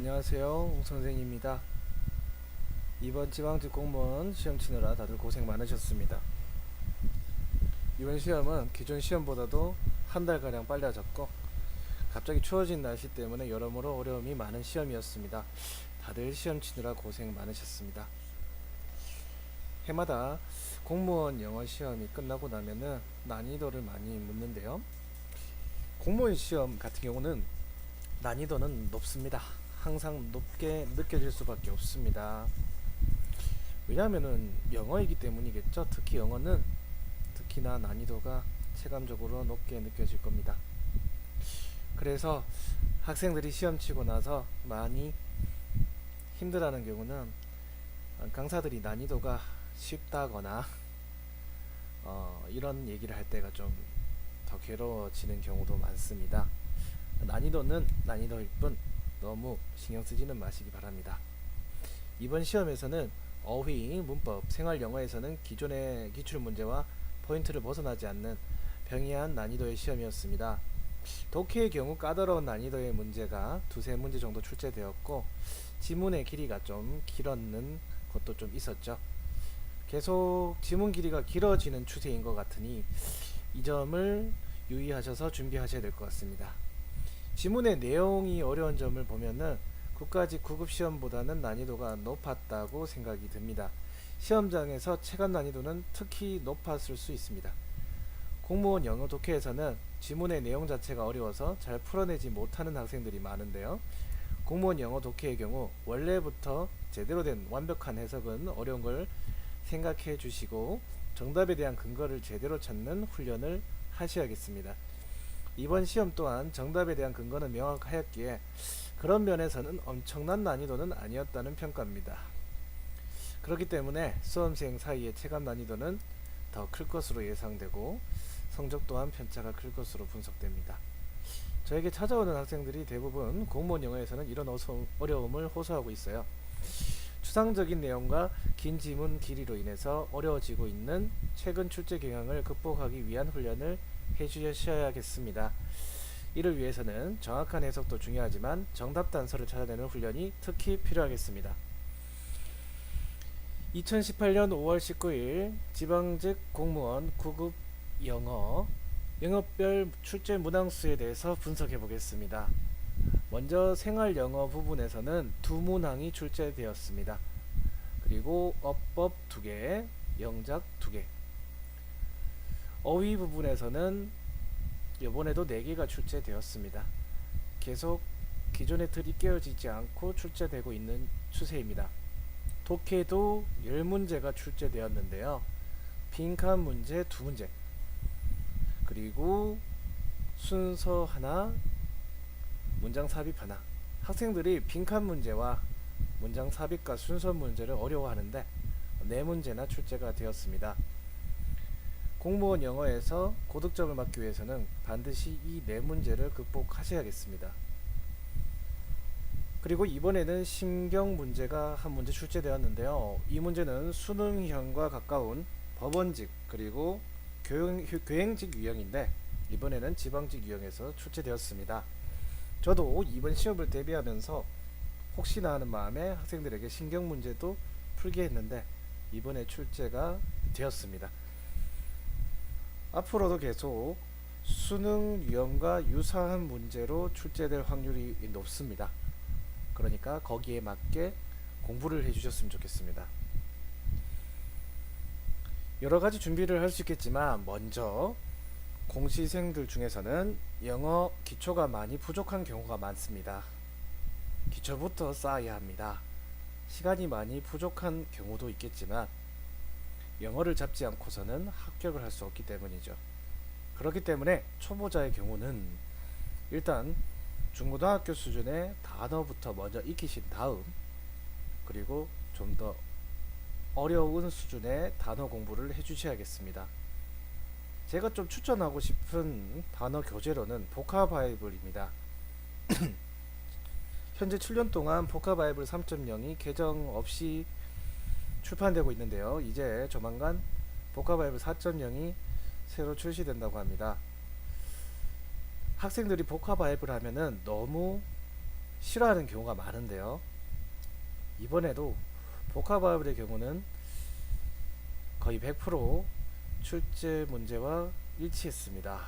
안녕하세요, 홍 선생입니다. 이번 지방직 공무원 시험 치느라 다들 고생 많으셨습니다. 이번 시험은 기존 시험보다도 한 달가량 빨라졌고 갑자기 추워진 날씨 때문에 여러모로 어려움이 많은 시험이었습니다. 다들 시험 치느라 고생 많으셨습니다. 해마다 공무원 영어 시험이 끝나고 나면은 난이도를 많이 묻는데요. 공무원 시험 같은 경우는 난이도는 높습니다. 항상 높게 느껴질 수밖에 없습니다. 왜냐하면은 영어이기 때문이겠죠. 특히 영어는 특히나 난이도가 체감적으로 높게 느껴질 겁니다. 그래서 학생들이 시험 치고 나서 많이 힘들어하는 경우는 강사들이 난이도가 쉽다거나 이런 얘기를 할 때가 좀 더 괴로워지는 경우도 많습니다. 난이도는 난이도일 뿐 너무 신경 쓰지는 마시기 바랍니다. 이번 시험에서는 어휘, 문법, 생활 영어에서는 기존의 기출 문제와 포인트를 벗어나지 않는 병이한 난이도의 시험이었습니다. 독해의 경우 까다로운 난이도의 문제가 두세 문제 정도 출제되었고 지문의 길이가 좀 길었는 것도 좀 있었죠. 계속 지문 길이가 길어지는 추세인 것 같으니 이 점을 유의하셔서 준비하셔야 될 것 같습니다. 지문의 내용이 어려운 점을 보면은 국가직 9급 시험보다는 난이도가 높았다고 생각이 듭니다. 시험장에서 체감 난이도는 특히 높았을 수 있습니다. 공무원 영어 독해에서는 지문의 내용 자체가 어려워서 잘 풀어내지 못하는 학생들이 많은데요. 공무원 영어 독해의 경우 원래부터 제대로 된 완벽한 해석은 어려운 걸 생각해 주시고 정답에 대한 근거를 제대로 찾는 훈련을 하셔야겠습니다. 이번 시험 또한 정답에 대한 근거는 명확하였기에 그런 면에서는 엄청난 난이도는 아니었다는 평가입니다. 그렇기 때문에 수험생 사이의 체감 난이도는 더 클 것으로 예상되고 성적 또한 편차가 클 것으로 분석됩니다. 저에게 찾아오는 학생들이 대부분 공무원 영어에서는 이런 어려움을 호소하고 있어요. 추상적인 내용과 긴 지문 길이로 인해서 어려워지고 있는 최근 출제 경향을 극복하기 위한 훈련을 해주셔야겠습니다. 이를 위해서는 정확한 해석도 중요하지만 정답 단서를 찾아내는 훈련이 특히 필요하겠습니다. 2018년 5월 19일 지방직 공무원 9급 영어별 출제 문항수에 대해서 분석해 보겠습니다. 먼저 생활 영어 부분에서는 두 문항이 출제되었습니다. 그리고 어법 2개, 영작 2개. 어휘 부분에서는 이번에도 4개가 출제되었습니다. 계속 기존의 틀이 깨어지지 않고 출제되고 있는 추세입니다. 독해도 10문제가 출제되었는데요. 빈칸 문제 2문제, 그리고 순서 하나, 문장 삽입 하나. 학생들이 빈칸 문제와 문장 삽입과 순서 문제를 어려워하는데 4문제나 출제가 되었습니다. 공무원 영어에서 고득점을 받기 위해서는 반드시 이 4문제를 극복하셔야겠습니다. 그리고 이번에는 심경 문제가 한 문제 출제되었는데요. 이 문제는 수능형과 가까운 법원직 그리고 교행직 유형인데 이번에는 지방직 유형에서 출제되었습니다. 저도 이번 시험을 대비하면서 혹시나 하는 마음에 학생들에게 심경 문제도 풀게 했는데 이번에 출제가 되었습니다. 앞으로도 계속 수능 유형과 유사한 문제로 출제될 확률이 높습니다. 그러니까 거기에 맞게 공부를 해주셨으면 좋겠습니다. 여러가지 준비를 할 수 있겠지만 먼저 공시생들 중에서는 영어 기초가 많이 부족한 경우가 많습니다. 기초부터 쌓아야 합니다. 시간이 많이 부족한 경우도 있겠지만 영어를 잡지 않고서는 합격을 할 수 없기 때문이죠. 그렇기 때문에 초보자의 경우는 일단 중고등학교 수준의 단어부터 먼저 익히신 다음 그리고 좀 더 어려운 수준의 단어 공부를 해주셔야겠습니다. 제가 좀 추천하고 싶은 단어 교재로는 보카바이블입니다. 현재 7년 동안 보카바이블 3.0이 개정 없이 출판되고 있는데요. 이제 조만간 보카바이블 4.0이 새로 출시된다고 합니다. 학생들이 보카바이블 하면은 너무 싫어하는 경우가 많은데요. 이번에도 복합화합의 경우는 거의 100% 출제 문제와 일치했습니다.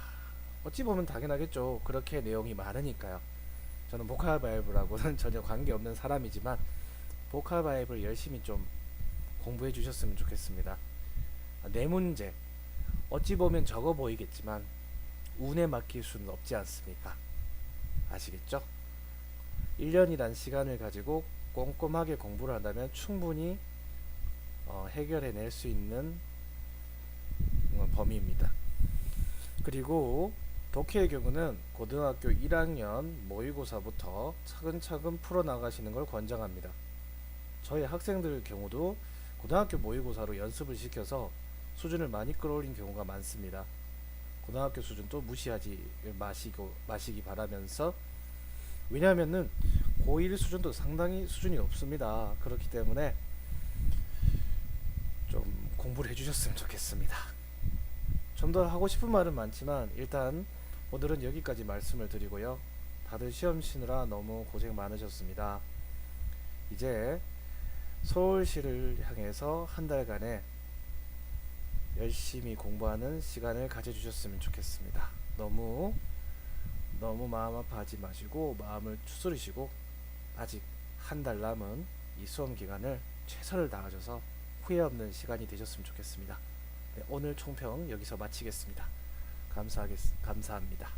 어찌 보면 당연하겠죠. 그렇게 내용이 많으니까요. 저는 복합화합이라고는 전혀 관계없는 사람이지만 복합화합을 열심히 좀 공부해 주셨으면 좋겠습니다. 네 문제, 어찌 보면 적어 보이겠지만 운에 맡길 수는 없지 않습니까? 아시겠죠? 1년이란 시간을 가지고 꼼꼼하게 공부를 한다면 충분히 해결해낼 수 있는 범위입니다. 그리고 독해의 경우는 고등학교 1학년 모의고사부터 차근차근 풀어나가시는 걸 권장합니다. 저희 학생들 경우도 고등학교 모의고사로 연습을 시켜서 수준을 많이 끌어올린 경우가 많습니다. 고등학교 수준도 무시하지 마시기 바라면서, 왜냐하면은 고1 수준도 상당히 수준이 높습니다. 그렇기 때문에 좀 공부를 해주셨으면 좋겠습니다. 좀 더 하고 싶은 말은 많지만 일단 오늘은 여기까지 말씀을 드리고요. 다들 시험 치느라 너무 고생 많으셨습니다. 이제 서울시를 향해서 한 달간의 열심히 공부하는 시간을 가져주셨으면 좋겠습니다. 너무 마음 아파하지 마시고 마음을 추스리시고 아직 한 달 남은 이 수험 기간을 최선을 다하셔서 후회 없는 시간이 되셨으면 좋겠습니다. 네, 오늘 총평 여기서 마치겠습니다. 감사합니다.